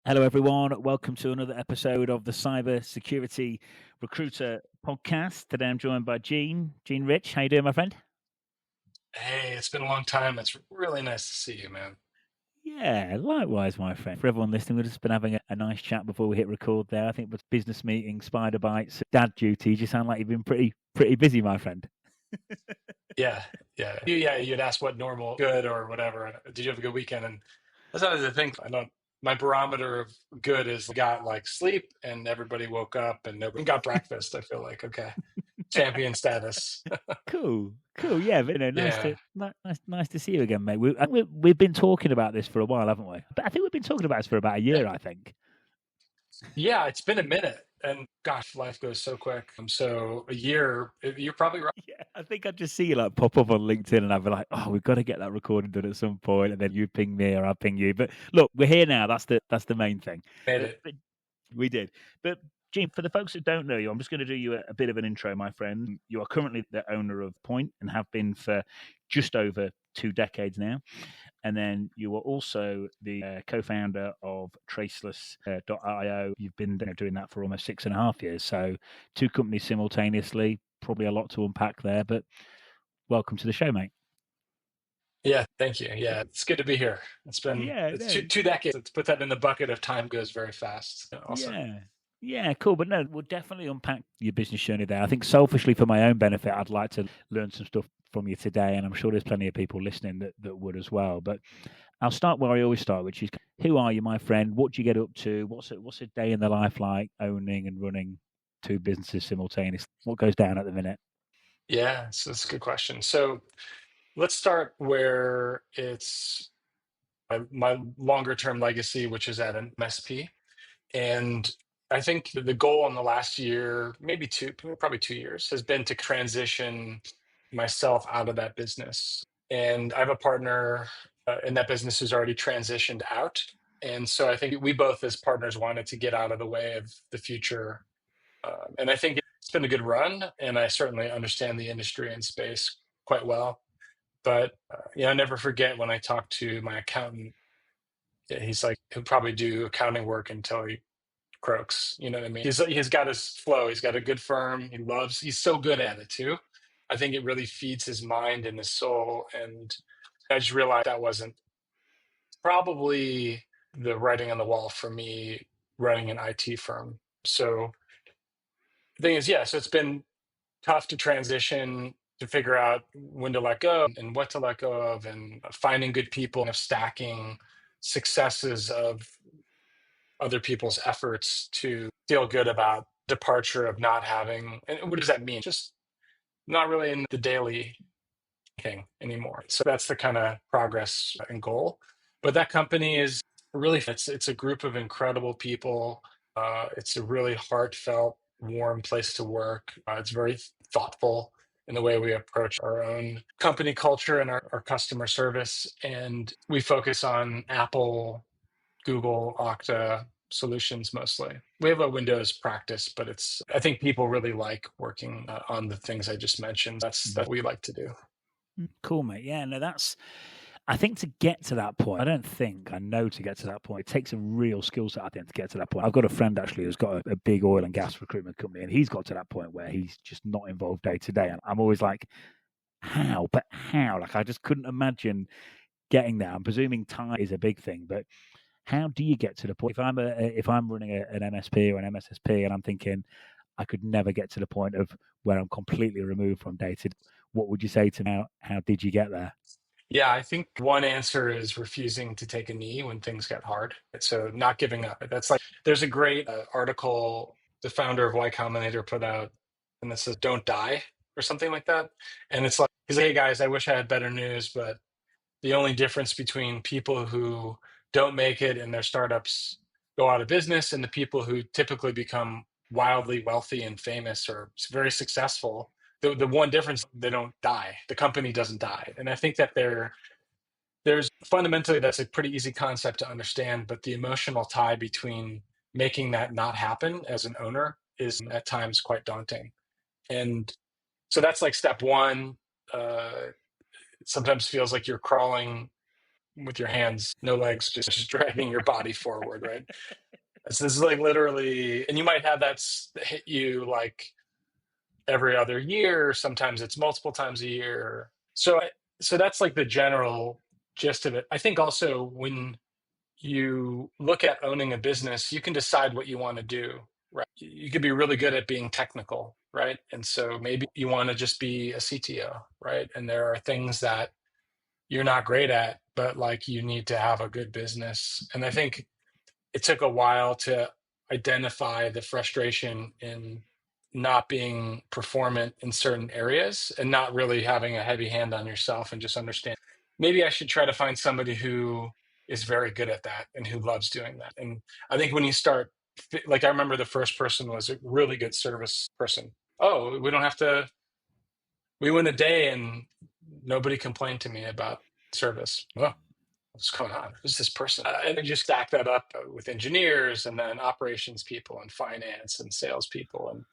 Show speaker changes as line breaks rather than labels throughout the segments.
Hello, everyone. Welcome to another episode of the Cybersecurity Recruiter podcast. Today, I'm joined by Gene Rich. How you doing, my friend?
Hey, it's been a long time. It's really nice to see you, man.
Yeah, likewise, my friend. For everyone listening, we've just been having a nice chat before we hit record there. I think with business meetings, spider bites, dad duties. You sound like you've been pretty busy, my friend.
Yeah, yeah. You'd ask what normal, good, or whatever. Did you have a good weekend? And that's always the thing. I don't. My barometer of good is got like sleep, and everybody woke up, and nobody got breakfast. I feel like okay, champion status.
Cool. Yeah, but, nice
Yeah,
to nice to see you again, mate. We've been talking about this for a while, haven't we? But I think we've been talking about this for about a
yeah,
year. I think.
yeah. It's been a minute, and gosh, life goes so quick. So a year. You're probably right.
Yeah, I think I'd just see you like pop up on LinkedIn and I'd be like, oh, we've got to get that recording done at some point, and then you ping me or I'll ping you. But look, we're here now. That's the main thing.
Made
But,
it.
but we did. But Gene, for the folks that don't know you, I'm just going to do you a bit of an intro, my friend. You are currently the owner of Point and have been for just over 2 decades now. And then you are also the co-founder of Traceless.io. You've been doing that for almost 6.5 years. So two companies simultaneously, probably a lot to unpack there, but welcome to the show, mate.
Yeah, thank you. Yeah, it's good to be here.
Yeah,
It's
no,
two decades. Let's put that in the bucket of time goes very fast. Also,
yeah. Yeah, cool. But no, we'll definitely unpack your business journey there. I think selfishly for my own benefit, I'd like to learn some stuff from you today. And I'm sure there's plenty of people listening that would as well. But I'll start where I always start, which is who are you, my friend? What do you get up to? What's a day in the life like owning and running two businesses simultaneously? What goes down at the minute?
yeah, so that's a good question. So let's start where it's my longer term legacy, which is at an MSP. And I think the goal in the last year, maybe two, probably 2 years, has been to transition myself out of that business. And I have a partner in that business who's already transitioned out. And so I think we both, as partners, wanted to get out of the way of the future. And I think it's been a good run. And I certainly understand the industry and space quite well. But I never forget when I talk to my accountant. Yeah, he's like, he'll probably do accounting work until he croaks. You know what I mean? He's got his flow. He's got a good firm. He's so good at it too. I think it really feeds his mind and his soul. And I just realized that wasn't probably the writing on the wall for me running an IT firm. So the thing is, yeah, so it's been tough to transition to figure out when to let go and what to let go of and finding good people and of stacking successes of other people's efforts to feel good about departure of not having. And what does that mean? Just not really in the daily thing anymore. So that's the kind of progress and goal. But that company is really, it's a group of incredible people. It's a really heartfelt, warm place to work. It's very thoughtful in the way we approach our own company culture and our customer service. And we focus on Apple, Google, Okta solutions mostly. We have a Windows practice, but I think people really like working on the things I just mentioned. That's what we like to do.
Cool, mate. Yeah, no, I think to get to that point, I know to get to that point, it takes a real skill set, I think, to get to that point. I've got a friend actually who's got a big oil and gas recruitment company, and he's got to that point where he's just not involved day to day. And I'm always like, how? But how? Like, I just couldn't imagine getting there. I'm presuming time is a big thing, but how do you get to the point? If I'm running an MSP or an MSSP, and I'm thinking I could never get to the point of where I'm completely removed from data, what would you say to me? How did you get there?
Yeah, I think one answer is refusing to take a knee when things get hard. So not giving up. That's like there's a great article the founder of Y Combinator put out, and this says "Don't die" or something like that. And it's like he's like, "Hey guys, I wish I had better news, but the only difference between people who don't make it and their startups go out of business and the people who typically become wildly wealthy and famous or very successful, the one difference, they don't die. The company doesn't die. And I think that there's fundamentally that's a pretty easy concept to understand, but the emotional tie between making that not happen as an owner is at times quite daunting. And so that's like step one. It sometimes feels like you're crawling with your hands, no legs, just dragging your body forward, right? So this is like literally, and you might have that hit you like every other year. Sometimes it's multiple times a year. So that's like the general gist of it. I think also when you look at owning a business, you can decide what you want to do, right? You could be really good at being technical, right? And so maybe you want to just be a CTO, right? And there are things that you're not great at, but like you need to have a good business. And I think it took a while to identify the frustration in not being performant in certain areas and not really having a heavy hand on yourself and just understand maybe I should try to find somebody who is very good at that and who loves doing that. And I think when you start, like, I remember the first person was a really good service person. Oh, we don't have to, we went a day and nobody complained to me about service. Oh, what's going on? Who's this person? And then you just stack that up with engineers and then operations people and finance and salespeople. And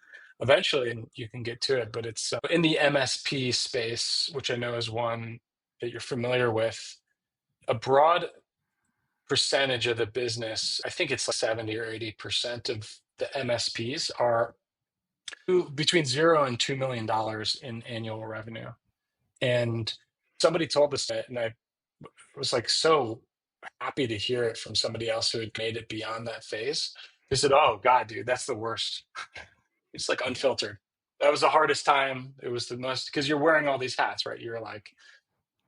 eventually you can get to it. But it's in the MSP space, which I know is one that you're familiar with, a broad percentage of the business, I think it's like 70 or 80% of the MSPs are between $0 and $2 million in annual revenue. And somebody told us that, and I was like so happy to hear it from somebody else who had made it beyond that phase. They said, "Oh God, dude, that's the worst." It's like unfiltered. That was the hardest time. It was the most because you're wearing all these hats, right? You're like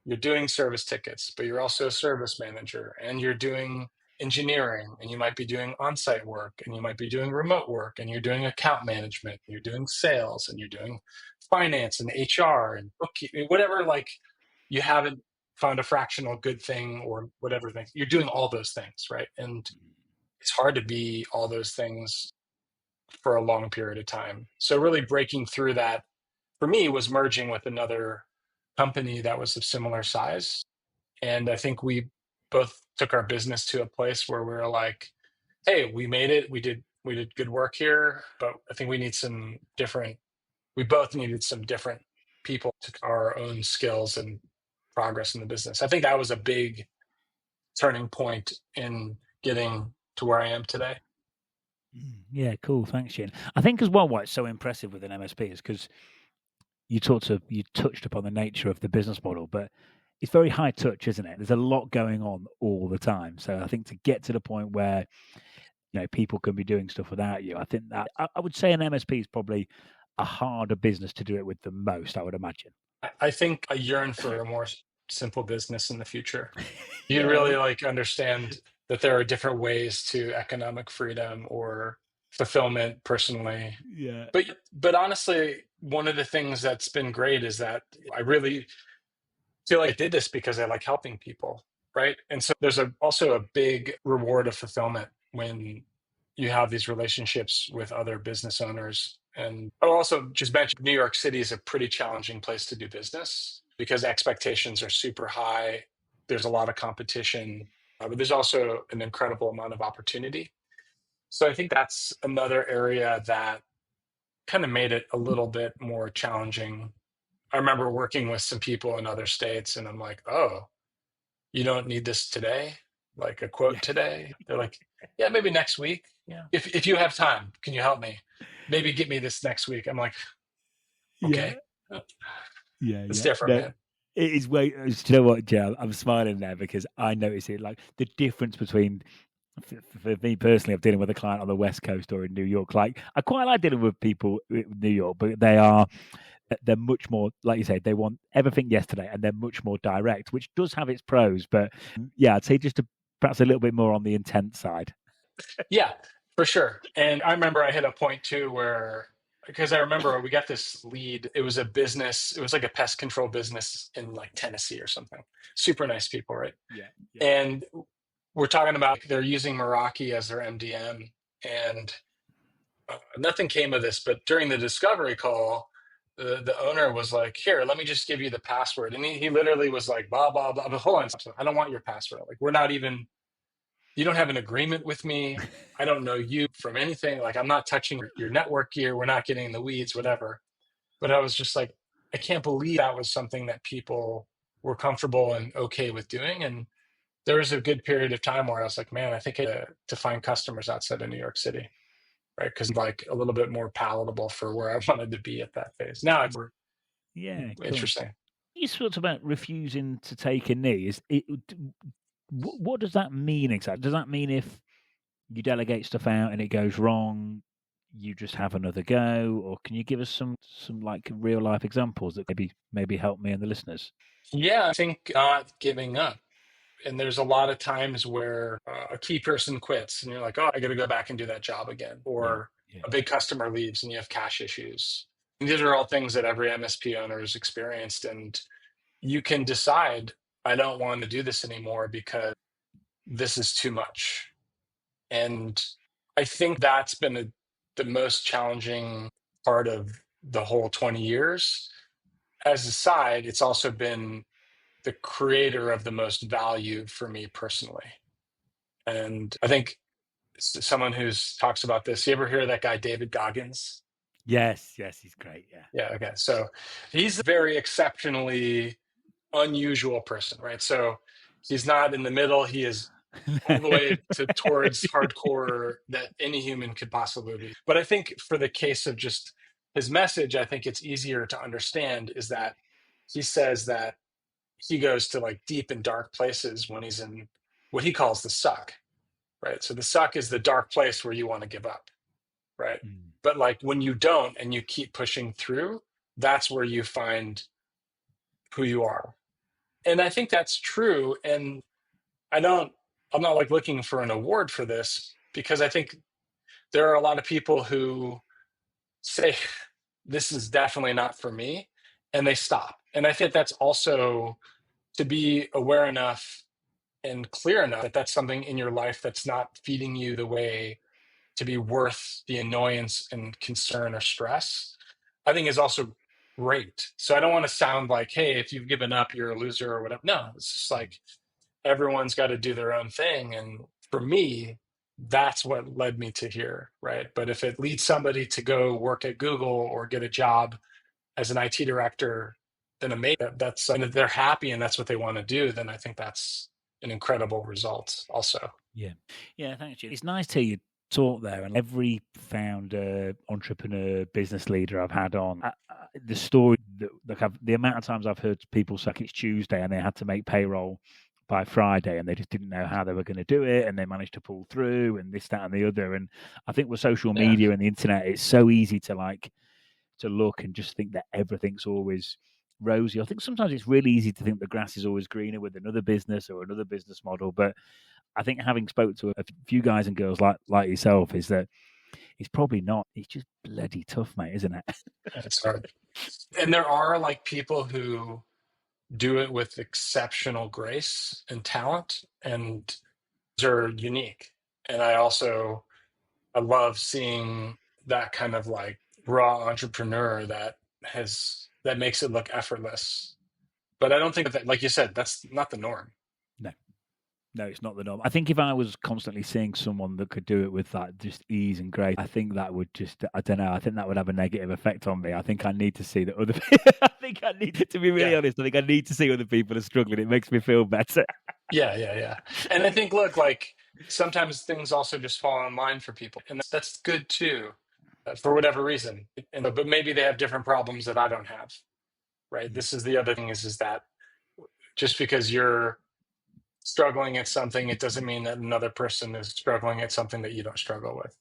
you're doing service tickets, but you're also a service manager and you're doing engineering and you might be doing on-site work and you might be doing remote work and you're doing account management, you're doing sales and you're doing finance and HR and bookkeeping, whatever, like you haven't found a fractional good thing or whatever thing. You're doing all those things, right? And it's hard to be all those things for a long period of time. So really breaking through that for me was merging with another company that was of similar size. And I think we both took our business to a place where we were like, hey, we made it. We did good work here, but I think we both needed some different people to our own skills and progress in the business. I think that was a big turning point in getting to where I am today.
Yeah, cool. Thanks, Gene. I think as well, what's so impressive with an MSP is because you touched upon the nature of the business model, but it's very high touch, isn't it? There's a lot going on all the time. So I think to get to the point where people can be doing stuff without you, I think that I would say an MSP is probably a harder business to do it with than most, I would imagine.
I think I yearn for a more simple business in the future. You
Yeah,
really like understand that there are different ways to economic freedom or fulfillment personally.
yeah,
But honestly, one of the things that's been great is that I really feel like I did this because I like helping people, right? And so there's also a big reward of fulfillment when you have these relationships with other business owners. And I'll also just mention New York City is a pretty challenging place to do business because expectations are super high. There's a lot of competition, but there's also an incredible amount of opportunity. So I think that's another area that kind of made it a little bit more challenging. I remember working with some people in other states, and I'm like, oh, you don't need this today? Like a quote
yeah,
today? They're like, yeah, maybe next week. Yeah. If you have time, can you help me? Maybe get me this next week. I'm like,
yeah,
okay.
yeah,
It's
yeah.
different,
No,
man.
it is way. Do you know what, Joe? I'm smiling there because I notice it. Like the difference between, for me personally, I'm dealing with a client on the West Coast or in New York. Like I quite like dealing with people in New York, but they're much more, like you say, they want everything yesterday, and they're much more direct, which does have its pros. But yeah, I'd say perhaps a little bit more on the intense side.
Yeah, for sure. And I remember I hit a point too where, because I remember we got this lead. It was a business, it was like a pest control business in like Tennessee or something. Super nice people, right?
Yeah, yeah.
And we're talking about they're using Meraki as their MDM, and nothing came of this. But during the discovery call, the owner was like, "Here, let me just give you the password," and he literally was like, "Blah blah blah." But hold on, I don't want your password. Like, we're not even. You don't have an agreement with me. I don't know you from anything. Like, I'm not touching your network gear. We're not getting in the weeds, whatever. But I was just like, I can't believe that was something that people were comfortable and okay with doing. And there was a good period of time where I was like, man, I think to find customers outside of New York City, right? Because like a little bit more palatable for where I wanted to be at that phase. Now it's
Yeah, cool.
interesting.
You talked about refusing to take a knee. What does that mean exactly? Does that mean if you delegate stuff out and it goes wrong, you just have another go, or can you give us some like real life examples that maybe help me and the listeners?
Yeah, I think not giving up. And there's a lot of times where a key person quits and you're like, oh, I got to go back and do that job again.
Yeah,
Or
yeah,
a big customer leaves and you have cash issues. And these are all things that every MSP owner has experienced. And you can decide, I don't want to do this anymore because this is too much. And I think that's been the most challenging part of the whole 20 years. As a side, it's also been the creator of the most value for me personally. And I think someone who's talks about this, you ever hear of that guy, David Goggins?
yes, he's great. Yeah,
Yeah. Okay. So he's a very exceptionally unusual person, right? So he's not in the middle. He is all the way towards hardcore that any human could possibly be. But I think for the case of just his message, I think it's easier to understand is that he says that he goes to like deep and dark places when he's in what he calls the suck, right? So the suck is the dark place where you want to give up, right?
mm.
But like when you don't and you keep pushing through, that's where you find who you are. And I think that's true. And I don't, I'm not like looking for an award for this because I think there are a lot of people who say, this is definitely not for me, and they stop. And I think that's also to be aware enough and clear enough that that's something in your life that's not feeding you the way to be worth the annoyance and concern or stress, I think is also great. So I don't want to sound like, hey, if you've given up, you're a loser or whatever. No, it's just like everyone's got to do their own thing. And for me, that's what led me to here, right? But if it leads somebody to go work at Google or get a job as an IT director, then amazing. That's and if they're happy and that's what they want to do, then I think that's an incredible result also.
Yeah, yeah. Thanks, Jim. It's nice to hear you talk there, and every founder, entrepreneur, business leader I've had on, the story that like the amount of times I've heard people say it's Tuesday and they had to make payroll by Friday and they just didn't know how they were going to do it and they managed to pull through and this, that, and the other. And I think with social
Yeah,
media and the internet, it's so easy to look and just think that everything's always rosy. I think sometimes it's really easy to think the grass is always greener with another business or another business model, but I think having spoke to a few guys and girls like yourself is that it's probably not. It's just bloody tough, mate, isn't it?
it's hard. And there are like people who do it with exceptional grace and talent, and they're unique. And I love seeing that kind of like raw entrepreneur that makes it look effortless. But I don't think that, like you said, that's not the norm.
No, no, it's not the norm. I think if I was constantly seeing someone that could do it with that just ease and grace, I think that would I don't know, I think that would have a negative effect on me. I think I need to see that other people, I think I need to be really
Yeah.
honest. I think I need to see other people are struggling. It makes me feel better.
Yeah. And I think, look, like sometimes things also just fall in line for people, and that's good too, for whatever reason. But maybe they have different problems that I don't have, right?
Yeah,
This is the other thing is that just because you're struggling at something, it doesn't mean that another person is struggling at something that you don't struggle with,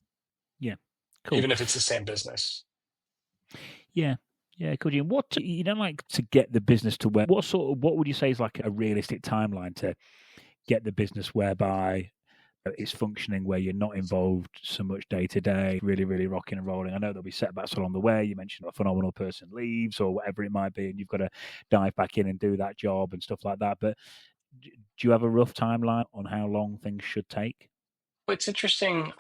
yeah, cool.
even if it's the same business.
Yeah. Yeah, could you? What you don't like to get the business to where? What would you say is like a realistic timeline to get the business whereby it's functioning, where you're not involved so much day to day, really, really rocking and rolling? I know there'll be setbacks along the way. You mentioned a phenomenal person leaves or whatever it might be, and you've got to dive back in and do that job and stuff like that. But do you have a rough timeline on how long things should take?
It's interesting.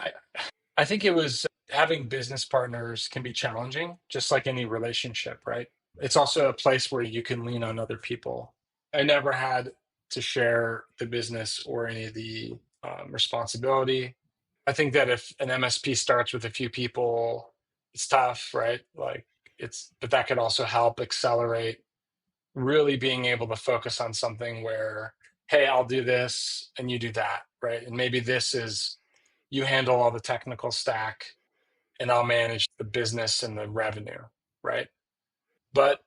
I think it was having business partners can be challenging, just like any relationship, right? It's also a place where you can lean on other people. I never had to share the business or any of the responsibility. I think that if an MSP starts with a few people, it's tough, right? Like but that could also help accelerate really being able to focus on something where hey, I'll do this and you do that, right? And maybe this is you handle all the technical stack and I'll manage the business and the revenue, right? But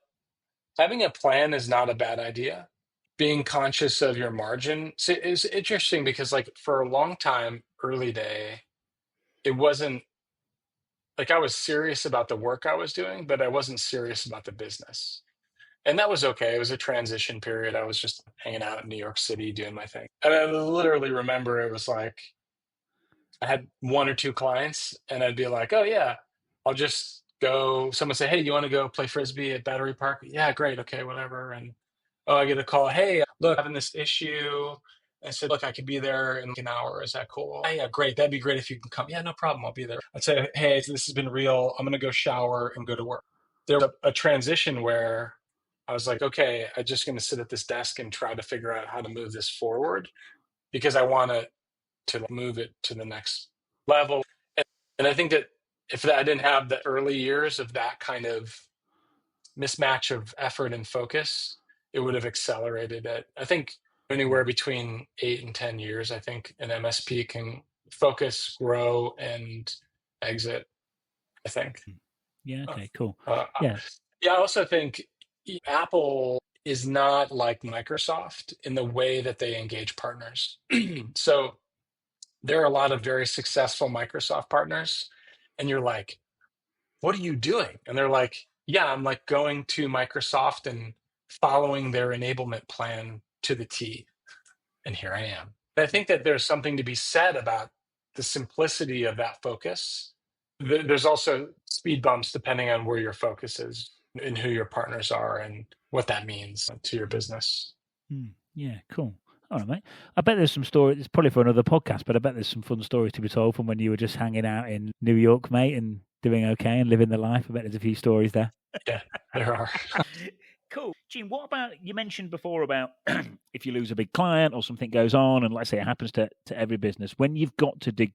having a plan is not a bad idea. Being conscious of your margin is interesting because, like, for a long time, early day, it wasn't like I was serious about the work I was doing, but I wasn't serious about the business. And that was okay. It was a transition period. I was just hanging out in New York City doing my thing. And I literally remember it was like I had one or two clients, and I'd be like, "Oh yeah, I'll just go." Someone say, "Hey, you want to go play frisbee at Battery Park?" Yeah, great. Okay, whatever. And oh, I get a call. Hey, look, I'm having this issue. I said, "Look, I could be there in like an hour. Is that cool?" "Yeah, yeah, great. That'd be great if you can come." "Yeah, no problem. I'll be there." I'd say, "Hey, this has been real. I'm gonna go shower and go to work." There was a transition where I was like, "Okay, I'm just gonna sit at this desk and try to figure out how to move this forward because I want to move it to the next level." And I think that if I didn't have the early years of that kind of mismatch of effort and focus, it would have accelerated it. I think anywhere between 8 and 10 years, I think an MSP can focus, grow, and exit. I think.
Yeah.
Uh,
Okay. Cool.
uh,
Yeah.
yeah, I also think Apple is not like Microsoft in the way that they engage partners. So there are a lot of very successful Microsoft partners, and you're like, what are you doing? And they're like, yeah, I'm like going to Microsoft and following their enablement plan to the T. And here I am. I think that there's something to be said about the simplicity of that focus. There's also speed bumps depending on where your focus is and who your partners are and what that means to your business.
Yeah. Cool. All right, mate. I bet there's some stories. It's probably for another podcast, but I bet there's some fun stories to be told from when you were just hanging out in New York, mate, and doing okay and living the life. I bet there's a few stories there.
Yeah, there are.
Cool. Gene, what about, you mentioned before about if you lose a big client or something goes on, and let's say it happens to every business, when you've got to dig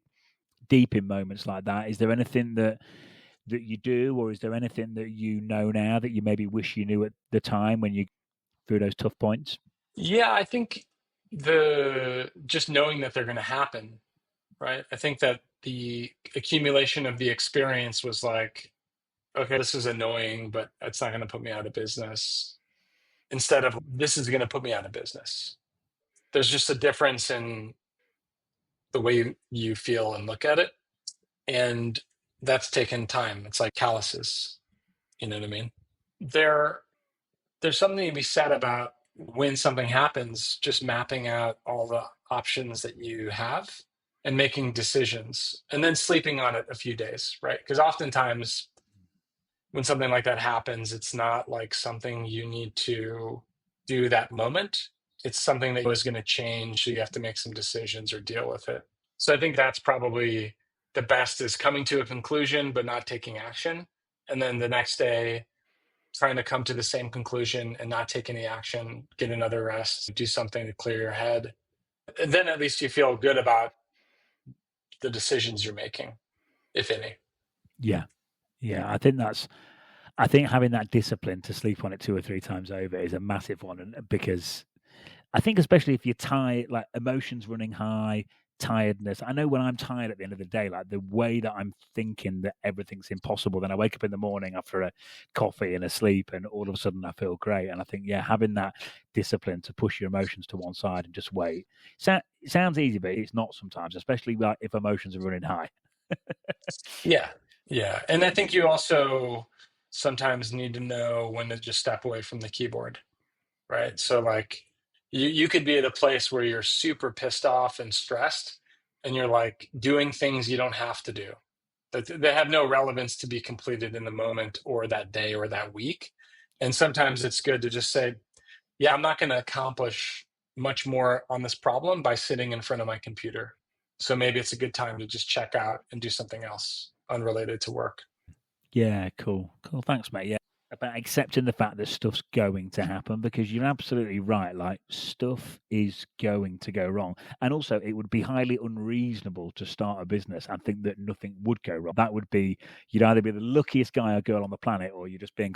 deep in moments like that, is there anything that you do, or is there anything that you know now that you maybe wish you knew at the time when you through those tough points?
Yeah, I think the just knowing that they're going to happen, right? I think that the accumulation of the experience was like, okay, this is annoying, but it's not going to put me out of business. Instead of this is going to put me out of business. There's just a difference in the way you feel and look at it. And that's taken time. It's like calluses. You know what I mean? There, there's something to be said about when something happens, just mapping out all the options that you have and making decisions and then sleeping on it a few days, right? Because oftentimes when something like that happens, it's not like something you need to do that moment. It's something that is going to change. So you have to make some decisions or deal with it. So I think that's probably the best is coming to a conclusion, but not taking action. And then the next day, trying to come to the same conclusion and not take any action, get another rest, do something to clear your head. And then at least you feel good about the decisions you're making, if any.
Yeah. Yeah. I think having that discipline to sleep on it 2 or 3 times over is a massive one. And because I think especially if you're tired, like emotions running high, tiredness. I know when I'm tired at the end of the day, like the way that I'm thinking that everything's impossible, then I wake up in the morning after a coffee and a sleep, and all of a sudden I feel great. And I think, yeah, having that discipline to push your emotions to one side and just wait. It sounds easy, but it's not sometimes, especially like if emotions are running high.
Yeah. Yeah. And I think you also sometimes need to know when to just step away from the keyboard, right? So like you could be at a place where you're super pissed off and stressed and you're like doing things you don't have to do. That they have no relevance to be completed in the moment or that day or that week. And sometimes it's good to just say, yeah, I'm not going to accomplish much more on this problem by sitting in front of my computer. So maybe it's a good time to just check out and do something else unrelated to work.
Yeah, cool. Cool. Thanks, mate. Yeah. about accepting the fact that stuff's going to happen, because you're absolutely right. Like, stuff is going to go wrong. And also, it would be highly unreasonable to start a business and think that nothing would go wrong. That would be, you'd either be the luckiest guy or girl on the planet, or you're just being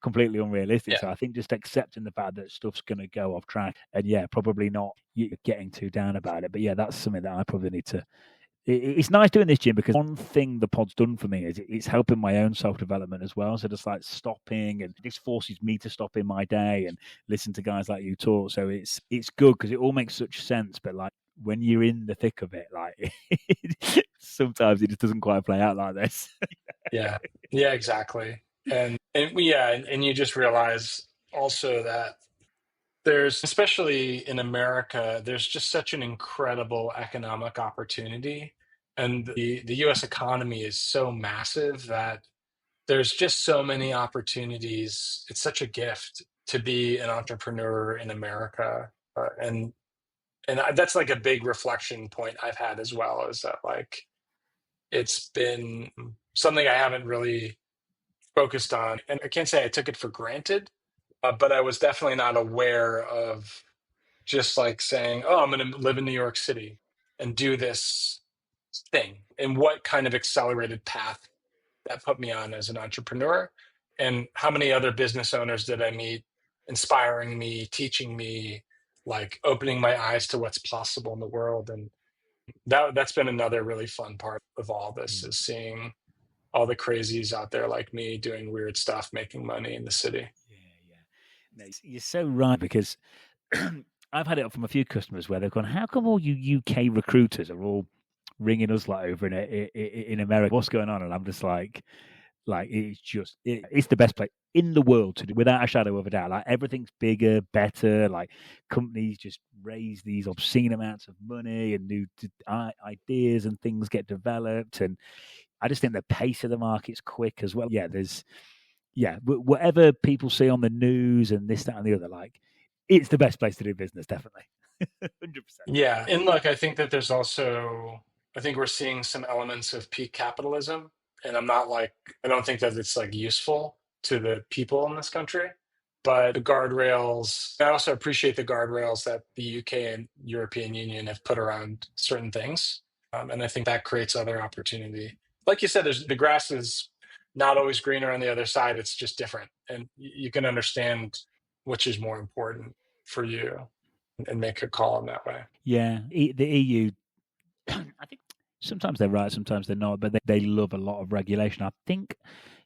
completely unrealistic.
Yeah.
So I think just accepting the fact that stuff's going to go off track, and yeah, probably not getting too down about it. But yeah, that's something that I probably need to. It's nice doing this, Jim, because one thing the pod's done for me is it's helping my own self-development as well. So just like stopping, and this forces me to stop in my day and listen to guys like you talk. So it's good because it all makes such sense. But like, when you're in the thick of it, like sometimes it just doesn't quite play out like this.
Yeah, yeah, exactly. And you just realize also that there's, especially in America, there's just such an incredible economic opportunity. And the US economy is so massive that there's just so many opportunities. It's such a gift to be an entrepreneur in America. That's like a big reflection point I've had as well, is that like it's been something I haven't really focused on. And I can't say I took it for granted, but I was definitely not aware of just like saying, oh, I'm going to live in New York City and do this thing, and what kind of accelerated path that put me on as an entrepreneur, and how many other business owners did I meet, inspiring me, teaching me, like opening my eyes to what's possible in the world. And that's been another really fun part of all this, is seeing all the crazies out there like me doing weird stuff, making money in the city.
Yeah. No, you're so right, because I've had it up from a few customers where they've gone, "How come all you UK recruiters are all ringing us like over in America? What's going on?" And I'm just like it's the best place in the world to do, without a shadow of a doubt. Like, everything's bigger, better. Like, companies just raise these obscene amounts of money, and new ideas and things get developed. And I just think the pace of the market's quick as well. Yeah, whatever people see on the news and this, that, and the other, like, it's the best place to do business, definitely. 100%.
Yeah. And look, I think that there's also, I think we're seeing some elements of peak capitalism. And I don't think that it's like useful to the people in this country. But the guardrails, I also appreciate the guardrails that the UK and European Union have put around certain things. And I think that creates other opportunity. Like you said, the grass is not always greener on the other side. It's just different. And you can understand which is more important for you and make a call in that way.
Yeah, the EU, I think sometimes they're right, sometimes they're not, but they love a lot of regulation. I think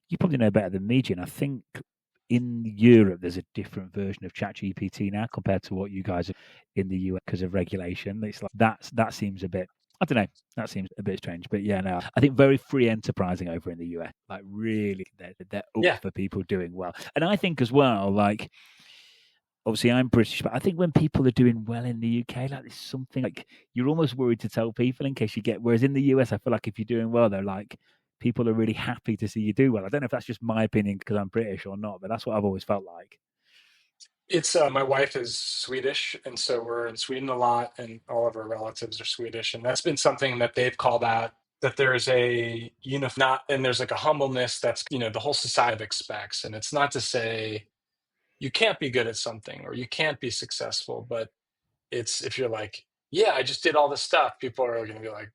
you probably know better than me, Gene. I think in Europe there's a different version of ChatGPT now compared to what you guys have in the US because of regulation. It's like that seems a bit. I don't know. That seems a bit strange, but yeah, no. I think very free enterprising over in the US. Like, really, they're up
Yeah.
for people doing well, and I think as well, like, obviously I'm British, but I think when people are doing well in the UK, like, there's something like you're almost worried to tell people in case you get. Whereas in the US, I feel like if you're doing well, they're like, people are really happy to see you do well. I don't know if that's just my opinion because I'm British or not, but that's what I've always felt like.
It's my wife is Swedish, and so we're in Sweden a lot, and all of our relatives are Swedish, and that's been something that they've called out, that there's a not, and there's like a humbleness that's the whole society expects, and it's not to say you can't be good at something or you can't be successful, but it's, if you're like, yeah, I just did all this stuff, people are going to be like,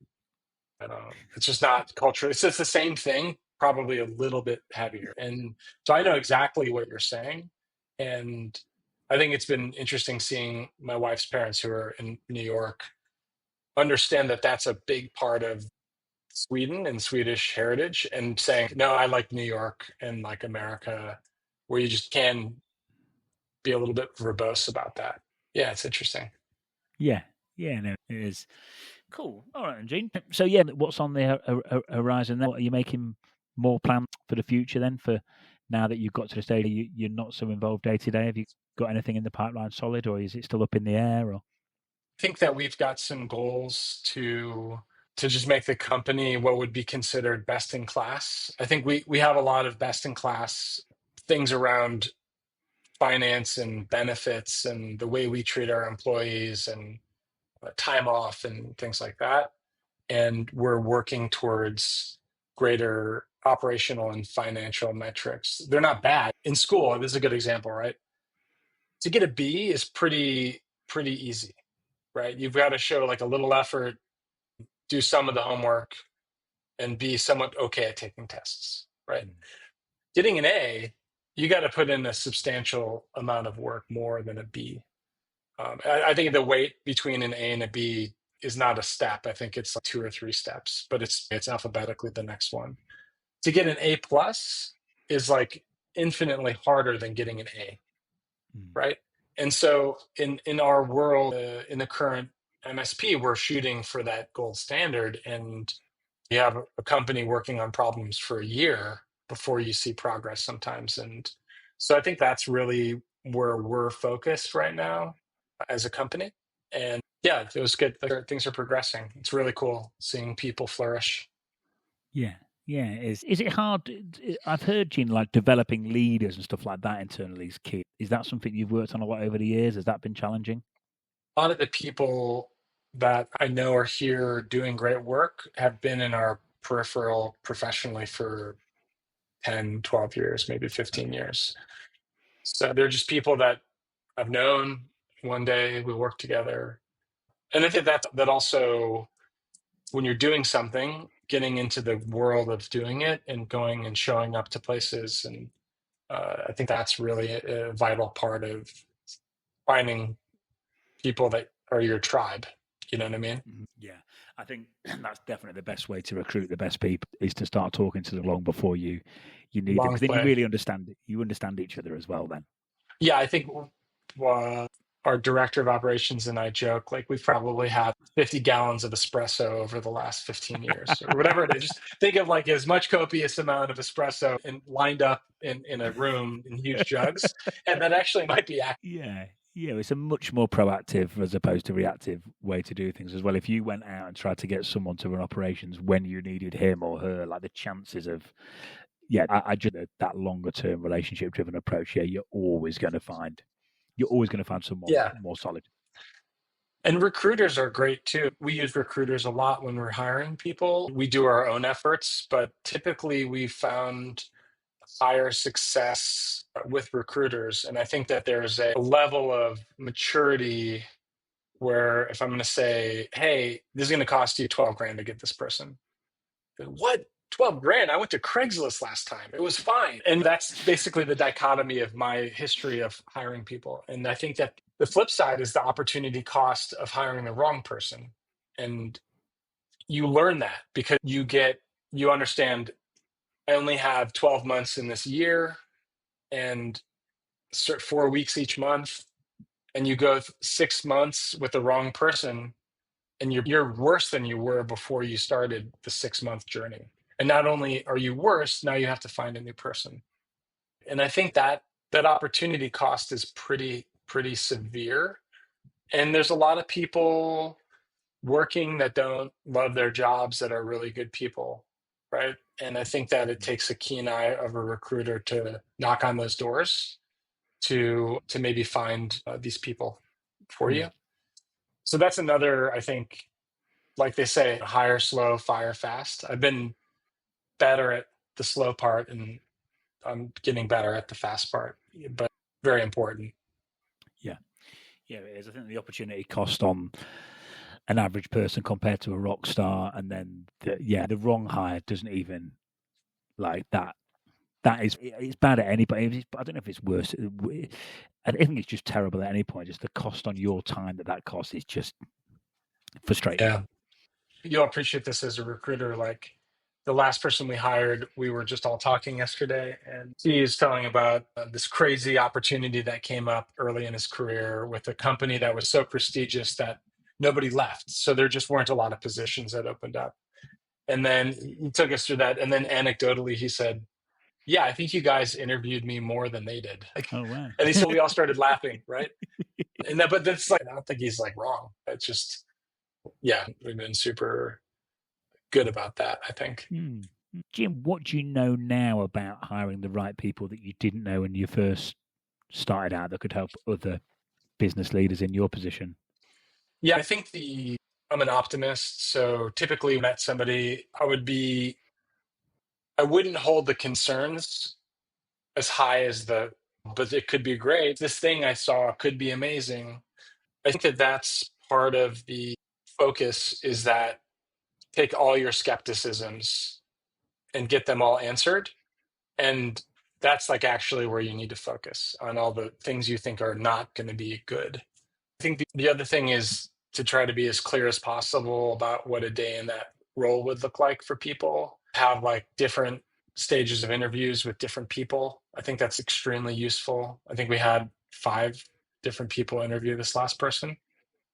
I don't know. It's just not culture. It's just the same thing, probably a little bit heavier. And so I know exactly what you're saying. And I think it's been interesting seeing my wife's parents, who are in New York, understand that that's a big part of Sweden and Swedish heritage, and saying, no, I like New York and like America, where you just can be a little bit verbose about that. Yeah, it's interesting.
Yeah, no, it is cool. All right, Gene. So yeah, what's on the horizon then? What, are you making more plans for the future then? For now that you've got to the stage you're not so involved day to day, have you got anything in the pipeline solid, or is it still up in the air? Or
Think that we've got some goals to just make the company what would be considered best in class. I think we have a lot of best in class things around finance and benefits and the way we treat our employees, and time off and things like that. And we're working towards greater operational and financial metrics. They're not bad. In school, this is a good example, right? To get a B is pretty easy, right? You've got to show like a little effort, do some of the homework, and be somewhat okay at taking tests, right?
Mm.
Getting an A, you got to put in a substantial amount of work more than a B. I think the weight between an A and a B is not a step. I think it's like 2 or 3 steps, but it's alphabetically the next one. To get an A plus is like infinitely harder than getting an A,
Mm.
right? And so in our world, in the current MSP, we're shooting for that gold standard, and you have a company working on problems for a year before you see progress sometimes. And so I think that's really where we're focused right now as a company. And yeah, it was good. Things are progressing. It's really cool seeing people flourish.
Yeah, yeah. Is it hard? I've heard, Gene, like developing leaders and stuff like that internally is key. Is that something you've worked on a lot over the years? Has that been challenging?
A lot of the people that I know are here doing great work have been in our peripheral professionally for 10, 12 years, maybe 15
Okay.
years. So they're just people that I've known. One day we work together. And I think that also, when you're doing something, getting into the world of doing it and going and showing up to places. And I think that's really a vital part of finding people that are your tribe. You know what I mean?
Yeah, I think that's definitely the best way to recruit the best people is to start talking to them long before you need them,
Long
because then you
play.
really understand each other as well. Then.
Yeah, I think our director of operations and I joke like we've probably had 50 gallons of espresso over the last 15 years or whatever it is. Just think of like as much copious amount of espresso and lined up in a room in huge jugs. And that actually might be accurate.
Yeah, yeah, it's a much more proactive as opposed to reactive way to do things as well. If you went out and tried to get someone to run operations when you needed him or her, like the chances of, yeah, I just that longer term relationship driven approach. Yeah, you're always going to find someone
Yeah.
more solid.
And recruiters are great too. We use recruiters a lot when we're hiring people. We do our own efforts, but typically we found higher success with recruiters. And I think that there's a level of maturity where if I'm going to say, hey, this is going to cost you 12 grand to get this person. What? 12 grand? I went to Craigslist last time. It was fine. And that's basically the dichotomy of my history of hiring people. And I think that the flip side is the opportunity cost of hiring the wrong person. And you learn that because you understand I only have 12 months in this year and 4 weeks each month. And you go 6 months with the wrong person and you're worse than you were before you started the 6 month journey. And not only are you worse, now you have to find a new person. And I think that opportunity cost is pretty severe. And there's a lot of people working that don't love their jobs that are really good people, right? And I think that it takes a keen eye of a recruiter to knock on those doors to maybe find these people for
Yeah.
you. So that's another, I think, like they say, hire slow, fire fast. I've been better at the slow part and I'm getting better at the fast part, but very important.
Yeah. Yeah, it is. I think the opportunity cost on an average person compared to a rock star, and then the wrong hire doesn't even like that. That is, it's bad at anybody. I don't know if it's worse. I think it's just terrible at any point. Just the cost on your time that costs is just frustrating.
Yeah. You'll appreciate this as a recruiter. Like the last person we hired, we were just all talking yesterday, and he is telling about this crazy opportunity that came up early in his career with a company that was so prestigious that nobody left. So there just weren't a lot of positions that opened up. And then he took us through that. And then anecdotally, he said, yeah, I think you guys interviewed me more than they did. Like,
Oh wow.
and he said we all started laughing, right? And that, but that's like, I don't think he's like wrong. It's just, yeah, we've been super good about that, I think.
Hmm. Jim, what do you know now about hiring the right people that you didn't know when you first started out that could help other business leaders in your position?
Yeah, I think I'm an optimist. So typically when I met somebody, I would be I wouldn't hold the concerns as high as but it could be great. This thing I saw could be amazing. I think that that's part of the focus, is that take all your skepticisms and get them all answered. And that's like actually where you need to focus on all the things you think are not going to be good. I think the other thing is to try to be as clear as possible about what a day in that role would look like for people. Have like different stages of interviews with different people. I think that's extremely useful. I think we had 5 different people interview this last person,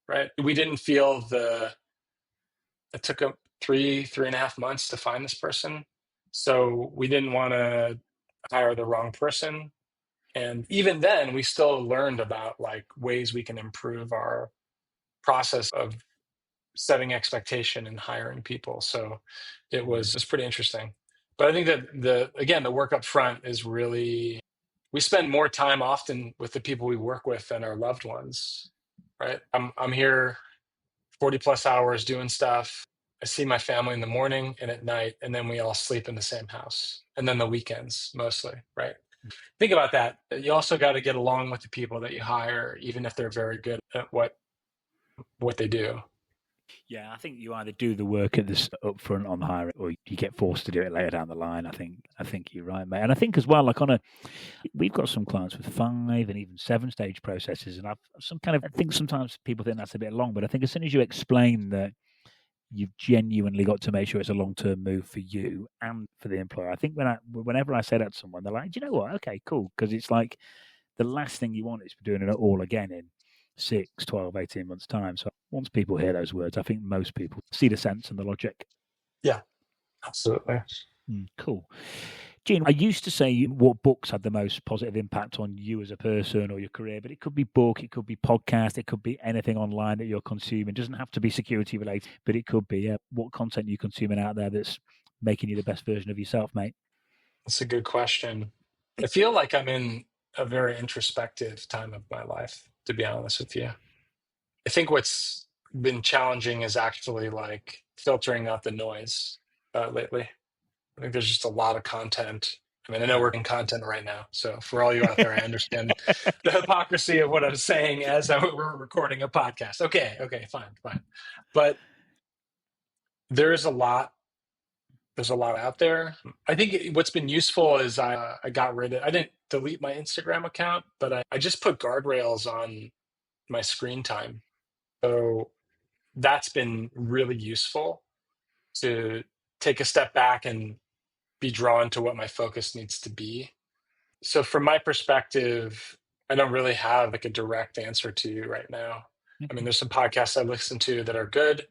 right? We didn't feel it took 3.5 months to find this person. So we didn't want to hire the wrong person. And even then, we still learned about like ways we can improve our process of setting expectation and hiring people. So it's pretty interesting. But I think that the work up front is really, we spend more time often with the people we work with than our loved ones, right? I'm here 40 plus hours doing stuff. I see my family in the morning and at night, and then we all sleep in the same house. And then the weekends mostly, right? Think about that. You also got to get along with the people that you hire, even if they're very good at what they do.
Yeah, I think you either do the work at this upfront on hiring, or you get forced to do it later down the line. I think you're right, mate. And I think as well, like we've got some clients with 5 and even 7 stage processes, and I think sometimes people think that's a bit long, but I think as soon as you explain that you've genuinely got to make sure it's a long-term move for you and for the employer. I think whenever I say that to someone, they're like, do you know what? Okay, cool. Because it's like the last thing you want is doing it all again in 6, 12, 18 months' time. So once people hear those words, I think most people see the sense and the logic.
Yeah, absolutely.
Cool. Gene, I used to say what books had the most positive impact on you as a person or your career, but it could be book, it could be podcast, it could be anything online that you're consuming. It doesn't have to be security related, but it could be what content you're consuming out there that's making you the best version of yourself, mate.
That's a good question. I feel like I'm in a very introspective time of my life, to be honest with you. I think what's been challenging is actually like filtering out the noise lately. I think there's just a lot of content. I mean, I know we're in content right now. So for all you out there, I understand the hypocrisy of what I'm saying as we're recording a podcast. Okay, fine. But there is a lot. There's a lot out there. I think what's been useful is I didn't delete my Instagram account, but I just put guardrails on my screen time. So that's been really useful to take a step back and be drawn to what my focus needs to be. So from my perspective, I don't really have like a direct answer to you right now. I mean, there's some podcasts I listen to that are good.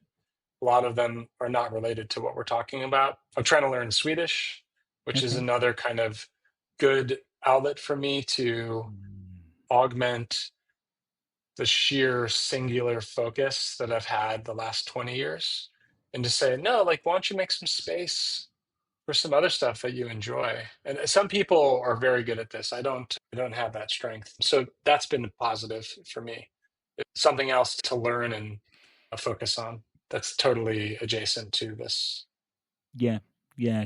A lot of them are not related to what we're talking about. I'm trying to learn Swedish, which is
Okay.
another kind of good outlet for me to augment the sheer singular focus that I've had the last 20 years, and to say, no, like, why don't you make some space for some other stuff that you enjoy? And some people are very good at this. I don't have that strength. So that's been positive for me. It's something else to learn and focus on that's totally adjacent to this.
Yeah,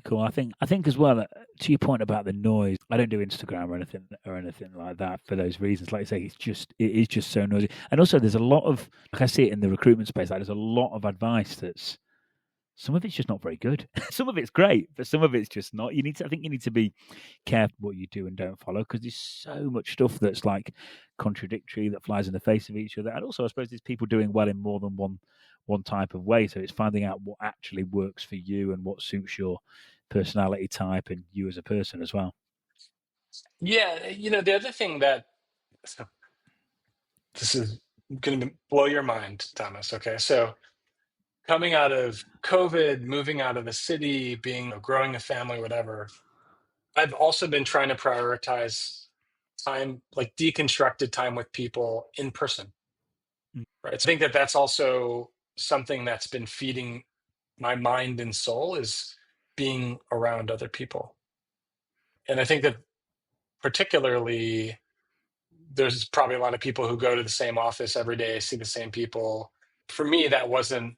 cool. I think as well, to your point about the noise, I don't do Instagram or anything like that for those reasons. Like I say, it is just so noisy. And also there's a lot of, like I see it in the recruitment space, like there's a lot of advice that's, some of it's just not very good. Some of it's great, but some of it's just not. I think you need to be careful what you do and don't follow, because there's so much stuff that's like contradictory, that flies in the face of each other. And also I suppose there's people doing well in more than one type of way. So it's finding out what actually works for you and what suits your personality type and you as a person as well.
Yeah, the other thing that, so this is going to blow your mind, Thomas. Okay, so coming out of COVID, moving out of the city, growing a family, whatever, I've also been trying to prioritize time, like deconstructed time with people in person,
Mm.
right? So I think that that's also something that's been feeding my mind and soul, is being around other people. And I think that particularly there's probably a lot of people who go to the same office every day, see the same people. For me, that wasn't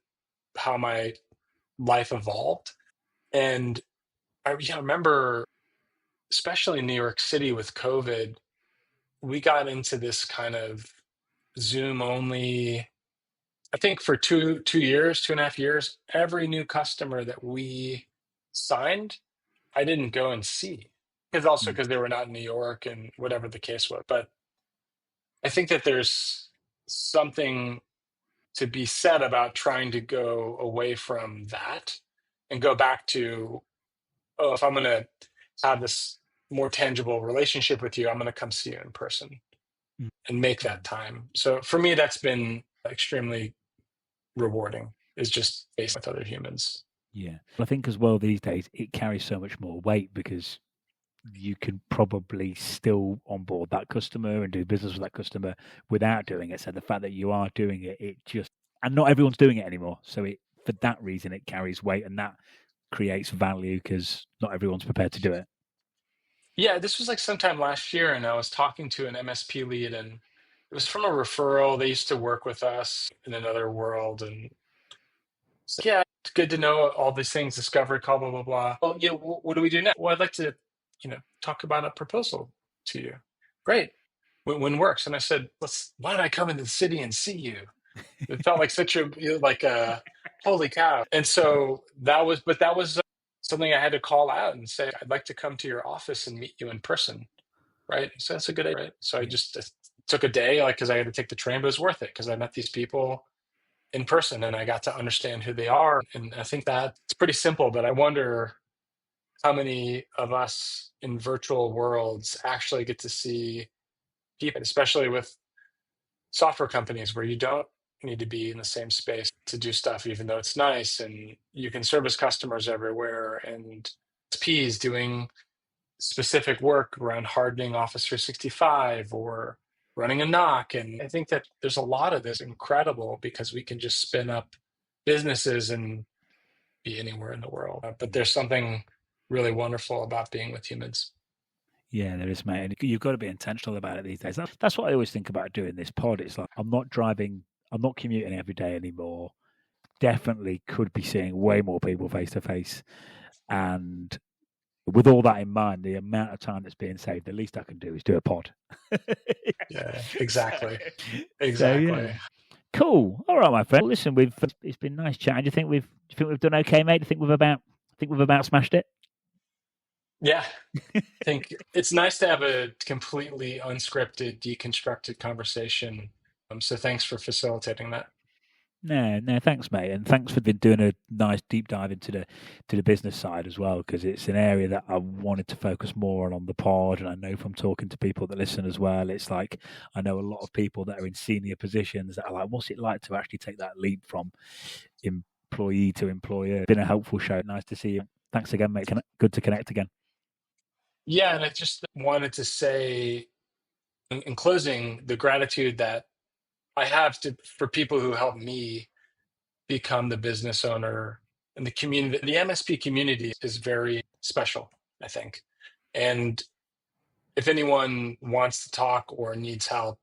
how my life evolved. And I remember, especially in New York City with COVID, we got into this kind of Zoom only. I think for 2 years, 2.5 years, every new customer that we signed, I didn't go and see. Because also
Mm,
because they were not in New York and whatever the case was. But I think that there's something to be said about trying to go away from that and go back to, oh, if I'm going to have this more tangible relationship with you, I'm going to come see you in person
mm,
and make
mm.
that time. So for me, that's been extremely rewarding, is just facing with other humans.
Yeah. I think as well these days it carries so much more weight because you can probably still onboard that customer and do business with that customer without doing it. So the fact that you are doing it, it just, and not everyone's doing it anymore. So it, for that reason, it carries weight and that creates value because not everyone's prepared to do it.
Yeah, this was like sometime last year, and I was talking to an MSP lead, and it was from a referral. They used to work with us in another world, and it's like, yeah, it's good to know all these things, discovery call, blah, blah, blah. Well, yeah, what do we do next? Well, I'd like to, talk about a proposal to you. Great. When works. And I said, why don't I come into the city and see you? It felt like such a, like a, holy cow. And so that was something I had to call out and say, I'd like to come to your office and meet you in person. Right. So that's a good idea. Right. So I
Yeah.
just took a day, like, because I had to take the train, but it was worth it because I met these people in person and I got to understand who they are. And I think that it's pretty simple, but I wonder how many of us in virtual worlds actually get to see people, especially with software companies where you don't need to be in the same space to do stuff, even though it's nice and you can service customers everywhere. And SPs doing specific work around hardening Office 365 or running a knock. And I think that there's a lot of this incredible because we can just spin up businesses and be anywhere in the world. But there's something really wonderful about being with humans.
Yeah, there is, mate. And you've got to be intentional about it these days. That's what I always think about doing this pod. It's like I'm not driving, I'm not commuting every day anymore. Definitely could be seeing way more people face to face. And with all that in mind, the amount of time that's being saved, the least I can do is do a pod.
Yeah,
so,
exactly.
so yeah,
Exactly.
cool. All right, my friend. Listen, we've it's been nice chatting. Do you think we've done okay, mate? Do you think we've about smashed it?
Yeah. I think it's nice to have a completely unscripted, deconstructed conversation. So thanks for facilitating that.
No, no, thanks, mate, and thanks for doing a nice deep dive into the business side as well, because it's an area that I wanted to focus more on the pod. And I know from talking to people that listen as well, it's like I know a lot of people that are in senior positions that are like, "What's it like to actually take that leap from employee to employer?" It's been a helpful show. Nice to see you. Thanks again, mate. Good to connect again.
Yeah, and I just wanted to say in closing the gratitude that I have to for people who helped me become the business owner and the community. The MSP community is very special, I think. And if anyone wants to talk or needs help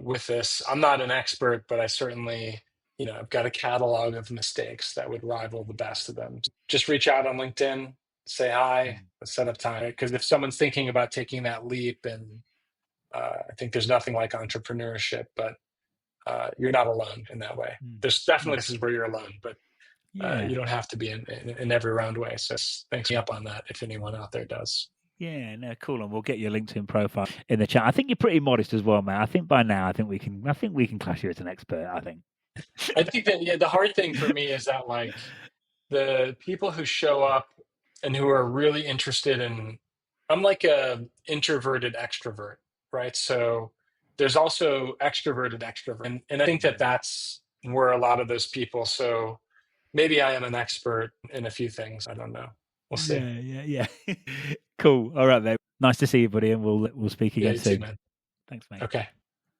with this, I'm not an expert, but I certainly, I've got a catalog of mistakes that would rival the best of them. Just reach out on LinkedIn, say hi,
Mm,
let's set up time. Because if someone's thinking about taking that leap, and I think there's nothing like entrepreneurship, but you're not alone in that way.
mm,
There's definitely
mm.
this is where you're alone, but
Yeah.
you don't have to be in every round way. So thanks me up on that if anyone out there does.
Yeah, no, cool, and we'll get your LinkedIn profile in the chat. I think you're pretty modest as well, man. I think by now, I think we can class you as an expert. I think.
I think that, yeah, the hard thing for me is that, like, the people who show up and who are really interested in, I'm like a introverted extrovert, right? So there's also extroverted extrovert, and I think that that's where a lot of those people. So maybe I am an expert in a few things. I don't know. We'll see.
Yeah, yeah, yeah. Cool. All right, mate. Nice to see you, buddy, and we'll speak
Yeah,
again
you too,
soon.
man.
Thanks, mate.
Okay.